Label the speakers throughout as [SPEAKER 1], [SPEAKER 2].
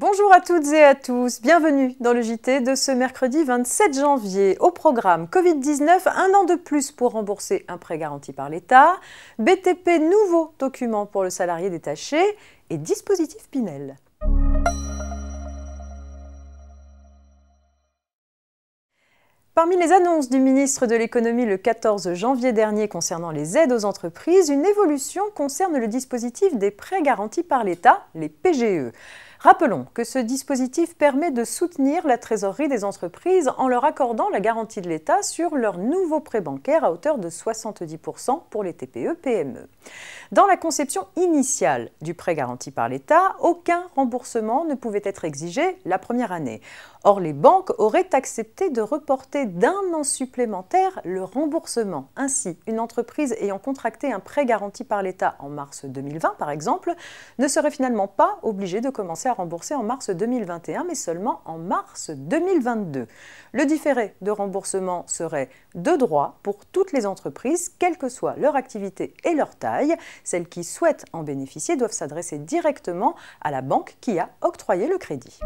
[SPEAKER 1] Bonjour à toutes et à tous, bienvenue dans le JT de ce mercredi 27 janvier. Au programme Covid-19, un an de plus pour rembourser un prêt garanti par l'État, BTP nouveau document pour le salarié détaché et dispositif Pinel. Parmi les annonces du ministre de l'Économie le 14 janvier dernier concernant les aides aux entreprises, une évolution concerne le dispositif des prêts garantis par l'État, les PGE. Rappelons que ce dispositif permet de soutenir la trésorerie des entreprises en leur accordant la garantie de l'État sur leurs nouveaux prêts bancaires à hauteur de 70% pour les TPE-PME. Dans la conception initiale du prêt garanti par l'État, aucun remboursement ne pouvait être exigé la première année. Or, les banques auraient accepté de reporter d'1 an supplémentaire le remboursement. Ainsi, une entreprise ayant contracté un prêt garanti par l'État en mars 2020, par exemple, ne serait finalement pas obligée de commencer à rembourser en mars 2021, mais seulement en mars 2022. Le différé de remboursement serait de droit pour toutes les entreprises, quelle que soit leur activité et leur taille. Celles qui souhaitent en bénéficier doivent s'adresser directement à la banque qui a octroyé le crédit.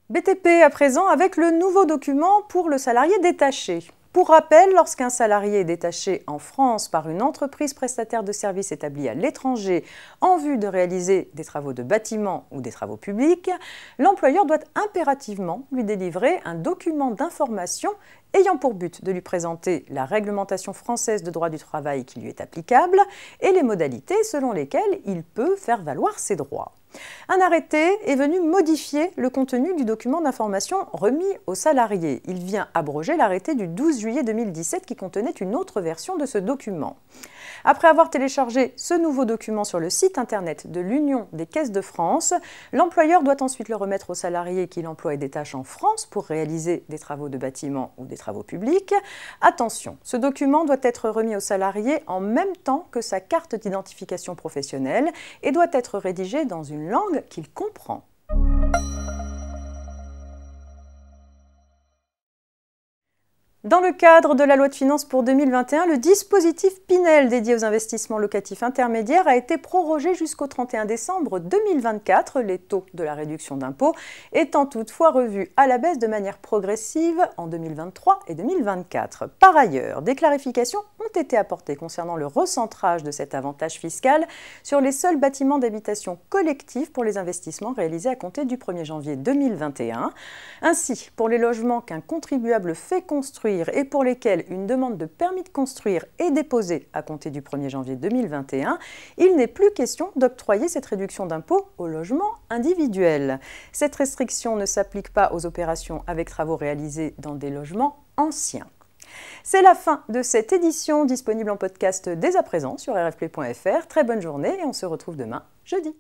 [SPEAKER 1] BTP à présent avec le nouveau document pour le salarié détaché. Pour rappel, lorsqu'un salarié est détaché en France par une entreprise prestataire de services établie à l'étranger en vue de réaliser des travaux de bâtiment ou des travaux publics, l'employeur doit impérativement lui délivrer un document d'information ayant pour but de lui présenter la réglementation française de droit du travail qui lui est applicable et les modalités selon lesquelles il peut faire valoir ses droits. Un arrêté est venu modifier le contenu du document d'information remis aux salariés. Il vient abroger l'arrêté du 12 juillet 2017 qui contenait une autre version de ce document. Après avoir téléchargé ce nouveau document sur le site internet de l'Union des caisses de France, l'employeur doit ensuite le remettre aux salariés qu'il emploie et détache en France pour réaliser des travaux de bâtiment ou des travaux publics. Attention, ce document doit être remis aux salariés en même temps que sa carte d'identification professionnelle et doit être rédigé dans une langue qu'il comprend. Dans le cadre de la loi de finances pour 2021, le dispositif Pinel dédié aux investissements locatifs intermédiaires a été prorogé jusqu'au 31 décembre 2024, les taux de la réduction d'impôt étant toutefois revus à la baisse de manière progressive en 2023 et 2024. Par ailleurs, des clarifications ont été apportées concernant le recentrage de cet avantage fiscal sur les seuls bâtiments d'habitation collective pour les investissements réalisés à compter du 1er janvier 2021. Ainsi, pour les logements qu'un contribuable fait construire et pour lesquels une demande de permis de construire est déposée à compter du 1er janvier 2021, il n'est plus question d'octroyer cette réduction d'impôt aux logements individuels. Cette restriction ne s'applique pas aux opérations avec travaux réalisés dans des logements anciens. C'est la fin de cette édition disponible en podcast dès à présent sur rfplay.fr. Très bonne journée et on se retrouve demain, jeudi.